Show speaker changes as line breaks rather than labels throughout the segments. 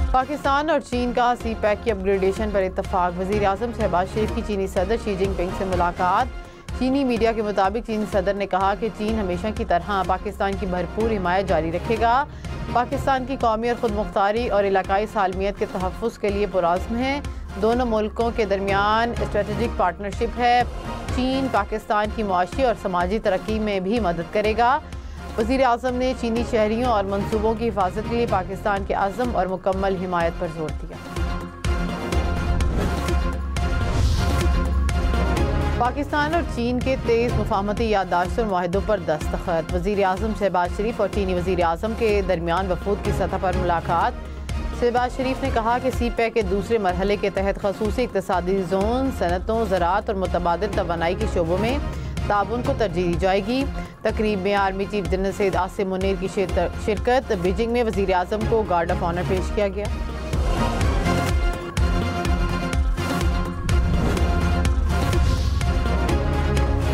पाकिस्तान और चीन का सी पैक की अपग्रेडेशन पर इत्तफाक। वज़ीर आज़म शहबाज शरीफ की चीनी सदर शी जिनपिंग से मुलाकात। चीनी मीडिया के मुताबिक चीनी सदर ने कहा कि चीन हमेशा की तरह पाकिस्तान की भरपूर हिमायत जारी रखेगा। पाकिस्तान की कौमी और खुद मुख्तारी और इलाकाई सालमियत के तहफ़्फ़ुज़ के लिए पुरअज़्म है। दोनों मुल्कों के दरमियान स्ट्रेटेजिक पार्टनरशिप है। चीन पाकिस्तान की मुआशी और समाजी तरक्की में भी मदद करेगा। वज़ीर आज़म ने चीनी शहरियों और मनसूबों की हिफाजत के लिए पाकिस्तान के अज़्म और मुकम्मल हिमायत पर जोर दिया। पाकिस्तान और चीन के 23 मुफाहमती याददाश्त और मुआहिदों पर दस्तखत। वज़ीर आज़म शहबाज शरीफ और चीनी वज़ीर आज़म के दरमियान वफूद की सतह पर मुलाकात। शहबाज शरीफ ने कहा कि सी पैक के दूसरे मरहले के तहत खसूसी इक़्तिसादी जोन, सनतों, ज़राअत और मुतबादिल तवानाई के शोबों में ताउन को तरजीह दी जाएगी। तकरीब में army chief general Syed Asim Munir की शिरकत। बीजिंग में वज़ीर आज़म को गार्ड ऑफ ऑनर पेश किया गया।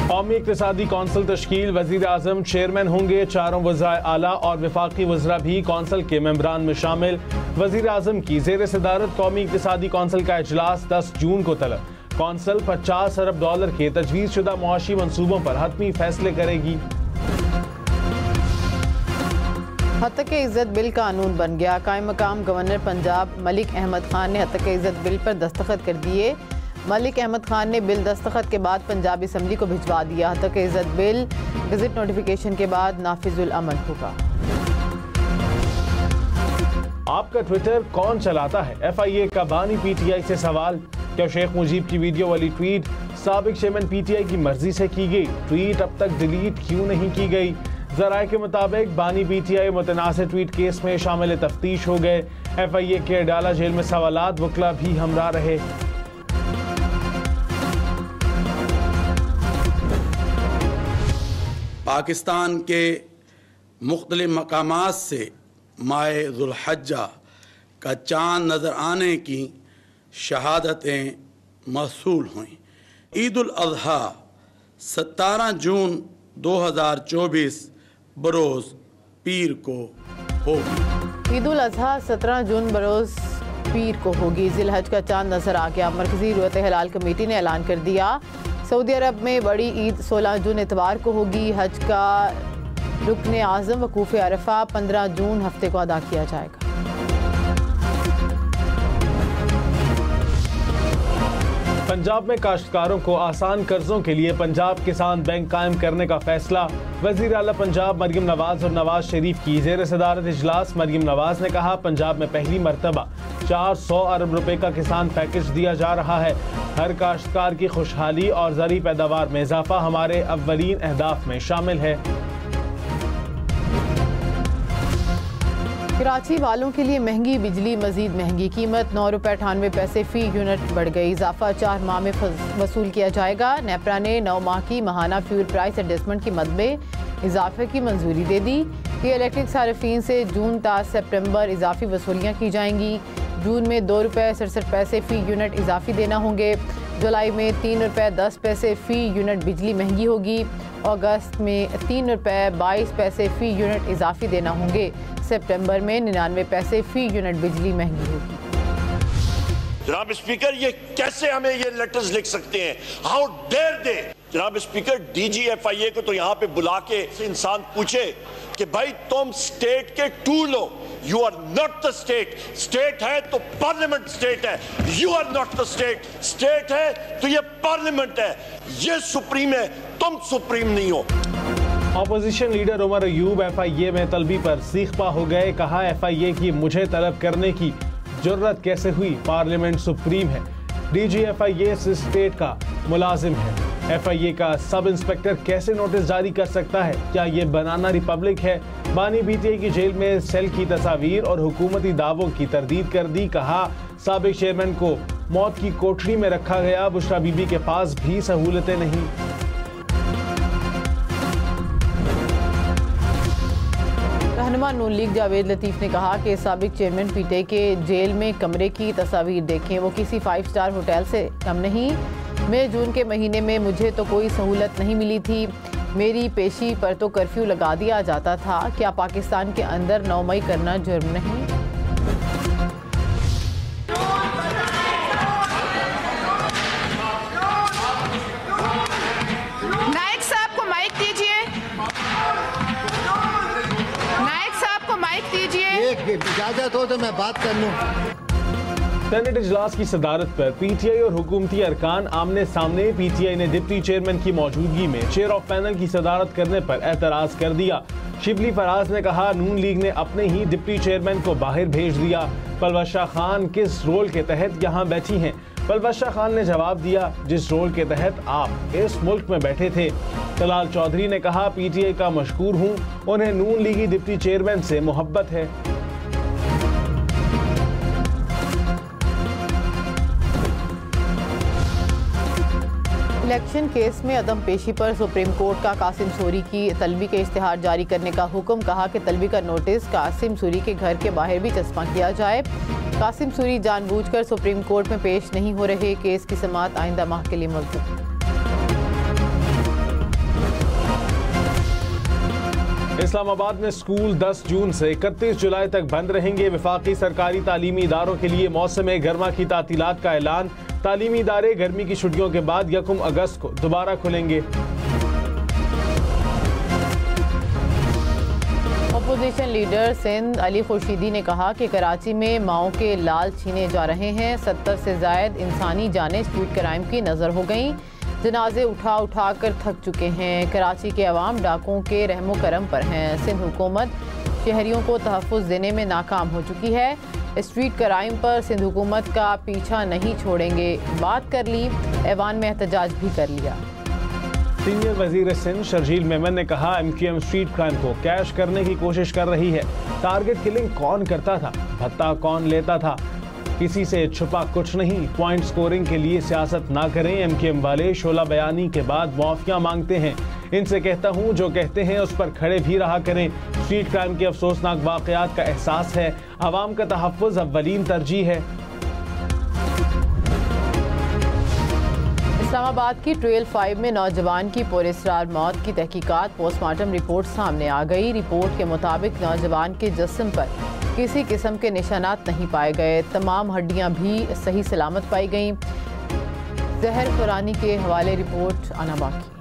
कौमी इक़्तिसादी कौंसिल तश्कील। वज़ीर आज़म चेयरमैन होंगे। चारों वज़ाए आला और वफाकी वज़रा भी कौंसिल के मेंबरान में शामिल। वज़ीर आज़म की ज़ेर सदारत कौमी इक़्तिसादी कौंसिल का इजलास 10 जून को तलब। कौंसिल $50 अरब के तजवीज़ शुदा मुआशी मंसूबों पर हतमी फैसले करेगी।
हत्तके इज़्ज़त बिल कानून बन गया। कायम मकाम गवर्नर पंजाब मलिक अहमद खान ने हत्तके इज़्ज़त बिल पर दस्तखत कर दिए। मलिक अहमद खान ने बिल दस्तखत के बाद पंजाब असम्बली को भिजवा दिया। हत्तके इज़्ज़त बिल गज़ट नोटिफिकेशन के बाद नाफिजुल अमल होगा।
आपका ट्विटर कौन चलाता है? FIA का बानी PTI से सवाल। क्या शेख मुजीब की वीडियो वाली ट्वीट साबिक चेयरमैन PTI की मर्जी से की गई? ट्वीट अब तक डिलीट क्यों नहीं की गई? ज़राए के मुताबिक बानी PTI मुतनाज़ ट्वीट केस में शामिल तफ्तीश हो गए। FIA के डाला जेल में सवालात, वकला भी हमरा रहे।
पाकिस्तान के मुख्तलिफ मकामात से माह ज़ुल्हज्जा का चाँद नज़र आने की शहादतें मौसूल हुईं। ईद उल अज़हा 17 जून 2024 बरोज़ पीर को होगी।
ईद उल अज़हा 17 जून बरोज़ पीर को होगी। ज़िलहज का चाँद नज़र आ गया। मरकज़ी रुयत हिलाल कमेटी ने ऐलान कर दिया। सऊदी अरब में बड़ी ईद 16 जून इतवार को होगी। हज का रुकन आज़म वकूफ़ अरफा 15 जून हफ्ते को अदा किया जाएगा।
पंजाब में काश्तकारों को आसान कर्जों के लिए पंजाब किसान बैंक कायम करने का फैसला। वज़ीर आला पंजाब मरियम नवाज और नवाज शरीफ की ज़ेर सदारत इजलास। मरियम नवाज ने कहा, पंजाब में पहली मरतबा 400 अरब रुपए का किसान पैकेज दिया जा रहा है। हर काश्तकार की खुशहाली और ज़री पैदावार में इजाफा हमारे अव्वलीन अहदाफ में शामिल है।
कराची वालों के लिए महंगी बिजली मजीद महंगी। कीमत ₹9.98 फ़ी यूनिट बढ़ गई। इजाफा 4 माह में वसूल किया जाएगा। नेपरा ने 9 माह की माहाना फ्यूल प्राइस एडजस्टमेंट की मद में इजाफे की मंजूरी दे दी। ये इलेक्ट्रिक सार्फिन से जून ta सितंबर इजाफी वसूलियाँ की जाएंगी। जून में ₹2.67 फ़ी यूनिट इजाफी देना होंगे। जुलाई में ₹3.10 फ़ी यूनिट बिजली महंगी होगी। अगस्त में ₹3.22 फ़ी यूनिट इजाफी देना होंगे। सितंबर में 99 पैसे फ़ी यूनिट बिजली महंगी होगी।
जनाब स्पीकर, ये कैसे हमें ये लेटर्स लिख सकते हैं? How dare they! जनाब स्पीकर, DG FIA को तो यहाँ पे बुला के इंसान पूछे कि भाई तुम स्टेट के टूल हो। You are not the state. State है तो पार्लियामेंट स्टेट है। You are not the state. State है तो ये पार्लियामेंट है। ये सुप्रीम है, तुम सुप्रीम नहीं हो।
Opposition leader Umar Ayub FIA में तलबी पर सीखपा हो गए। कहा, FIA की मुझे तलब करने की जुर्रत कैसे हुई? पार्लियामेंट सुप्रीम है। DG FIA इस स्टेट का मुलाजिम है। FIA का सब इंस्पेक्टर कैसे नोटिस जारी कर सकता है? क्या ये बनाना रिपब्लिक है? बानी PTI की जेल में सेल की तस्वीर और हुकूमती दावों की तरदीद कर दी। कहा, साबिक चेयरमैन को मौत की कोठरी में रखा गया। बुशरा बीबी के पास भी सहूलतें नहीं।
रहनुमा नून लीग जावेद लतीफ़ ने कहा कि साबिक चेयरमैन PTI के जेल में कमरे की तस्वीर देखें, वो किसी 5 स्टार होटल से कम नहीं। मई जून के महीने में मुझे तो कोई सहूलत नहीं मिली थी। मेरी पेशी पर तो कर्फ्यू लगा दिया जाता था। क्या पाकिस्तान के अंदर 9 मई करना जुर्म नहीं?
इजाजत हो तो मैं बात कर लूँ।
सेनेट इजलास की सदारत पर पीटीआई और हुकूमती अरकान आमने सामने। पीटीआई ने डिप्टी चेयरमैन की मौजूदगी में चेयर ऑफ पैनल की सदारत करने पर एतराज कर दिया। शिबली फराज ने कहा, नून लीग ने अपने ही डिप्टी चेयरमैन को बाहर भेज दिया। पलवशा खान किस रोल के तहत यहाँ बैठी हैं? पलवशा खान ने जवाब दिया, जिस रोल के तहत आप इस मुल्क में बैठे थे। तलाल चौधरी ने कहा, पीटीआई का मशकूर हूँ, उन्हें नून लीगी डिप्टी चेयरमैन से मोहब्बत है।
इलेक्शन केस में अदम पेशी पर सुप्रीम कोर्ट का कासिम सूरी की तलबी के इश्तिहार जारी करने का हुक्म। कहा कि तलबी का नोटिस कासिम सूरी के घर के बाहर भी चस्पा किया जाए। कासिम सूरी जानबूझकर सुप्रीम कोर्ट में पेश नहीं हो रहे। केस की समाअत आइंदा माह के लिए मुलतवी।
इस्लामाबाद में स्कूल 10 जून से 31 जुलाई तक बंद रहेंगे। वफाकी सरकारी तालीमी इदारों के लिए मौसम गर्मा की तातीलात का ऐलान। तालीमी इदारे गर्मी की छुट्टियों के बाद 1 अगस्त को दोबारा खुलेंगे।
अपोजिशन लीडर सिंध अली खुर्शीदी ने कहा कि कराची में माओं के लाल छीने जा रहे हैं। 70 से जायद इंसानी जानें स्ट्रीट क्राइम की नजर हो गईं। जनाजे उठा उठा कर थक चुके हैं। कराची के अवाम डाकुओं के रहमो करम पर हैं। सिंध हुकूमत शहरियों को तहफ़्फ़ुज़ देने में नाकाम हो चुकी है। स्ट्रीट क्राइम पर सिंध हुकूमत का पीछा नहीं छोड़ेंगे। बात कर ली, ऐवान में एहतजाज भी कर लिया।
सीनियर वजीर सिंध शर्जील मेमन ने कहा, MQM स्ट्रीट क्राइम को कैश करने की कोशिश कर रही है। टारगेट किलिंग कौन करता था, भत्ता कौन लेता था, किसी से छुपा कुछ नहीं। पॉइंट स्कोरिंग के लिए सियासत ना करें। MQM वाले शोला बयानी के बाद मुआफिया मांगते हैं। इनसे कहता हूं, जो कहते हैं उस पर खड़े भी रहा करें। स्ट्रीट क्राइम के अफसोसनाक वाकयात का एहसास है। आवाम का तहफ़्फ़ुज़ अव्वलीन तरजीह है।
इस्लामाबाद की ट्रेल 5 में नौजवान की पुरअसरार मौत की तहकीकात। पोस्टमार्टम रिपोर्ट सामने आ गई। रिपोर्ट के मुताबिक नौजवान के जिस्म पर किसी किस्म के निशानात नहीं पाए गए। तमाम हड्डियां भी सही सलामत पाई गईं। जहर खुरानी के हवाले रिपोर्ट आना बाकी।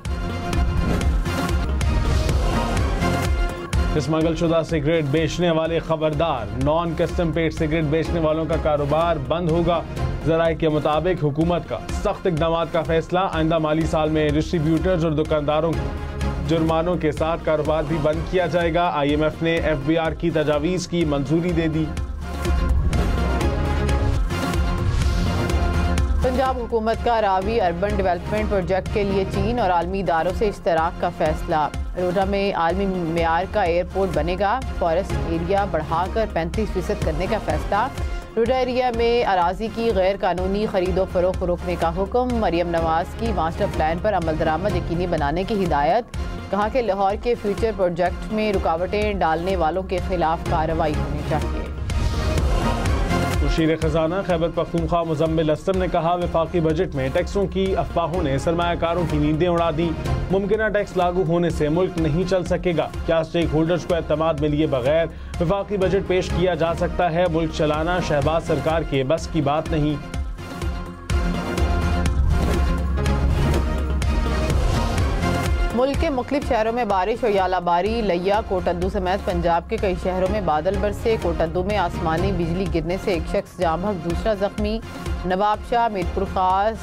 स्मगलशुदा सिगरेट बेचने वाले खबरदार। नॉन कस्टम पेड सिगरेट बेचने वालों का कारोबार बंद होगा। ज़राए के मुताबिक हुकूमत का सख्त इक़दामात का फैसला। आइंदा माली साल में डिस्ट्रीब्यूटर्स और दुकानदारों को जुर्मानों के साथ कारोबार भी बंद किया जाएगा। IMF ने FBR की तजावीज़ की मंजूरी दे दी।
पंजाब हुकूमत का रावी अर्बन डेवलपमेंट प्रोजेक्ट के लिए चीन और आलमी इदारों से इश्तराक का फैसला। रोडा में आलमी मेयार का एयरपोर्ट बनेगा। फॉरेस्ट एरिया बढ़ाकर 35% करने का फैसला। रोडा एरिया में अराजी की गैर कानूनी खरीदो फरोख्त रोकने का हुक्म। मरियम नवाज की मास्टर प्लान पर अमल दरामद यकीनी बनाने की हिदायत। कहा कि लाहौर के फ्यूचर प्रोजेक्ट में रुकावटें डालने वालों के खिलाफ कार्रवाई होनी चाहिए।
वज़ीर ख़ज़ाना खैबर पख्तूनख्वा मुज़म्मिल असलम ने कहा, वफाकी बजट में टैक्सों की अफवाहों ने सरमायाकारों की नींदें उड़ा दी। मुमकिन टैक्स लागू होने से मुल्क नहीं चल सकेगा। क्या स्टेक होल्डर्स को एतमाद में लिए बगैर वफाकी बजट पेश किया जा सकता है? मुल्क चलाना शहबाज सरकार के बस की बात नहीं।
मुल्क के मुख्तलिफ शहरों में बारिश और यालाबारी। लिया कोटद्दू समेत पंजाब के कई शहरों में बादल बरसे। कोटद्दू में आसमानी बिजली गिरने से एक शख्स जाँ बहक, दूसरा जख्मी। नवाबशाह, मीरपुर खास,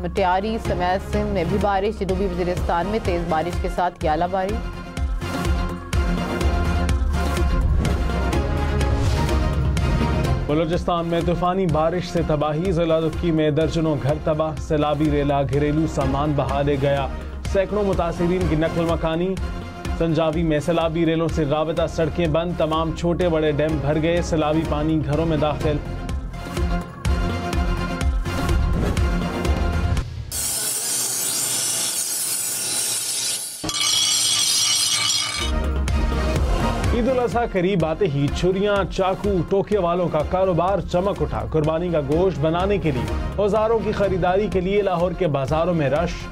मटियारी समेत सिंध में भी बारिश। जनूबी वज़ीरिस्तान में तेज़ बारिश के साथ यालाबारी।
बलूचिस्तान में तूफानी बारिश से तबाही। ज़िला दुक्की में दर्जनों घर तबाह। सैलाबी रेला घरेलू सामान बहा ले गया। सैकड़ों मुतासिरीन की नकल मकानी। संजावी में सैलाबी रेलों से राबता सड़कें बंद। तमाम छोटे बड़े डैम भर गए। सैलाबी पानी घरों में दाखिल। ईद उल अज़हा करीब आते ही छुरियां, चाकू, टोके वालों का कारोबार चमक उठा। कुर्बानी का गोश्त बनाने के लिए औजारों की खरीदारी के लिए लाहौर के बाजारों में रश।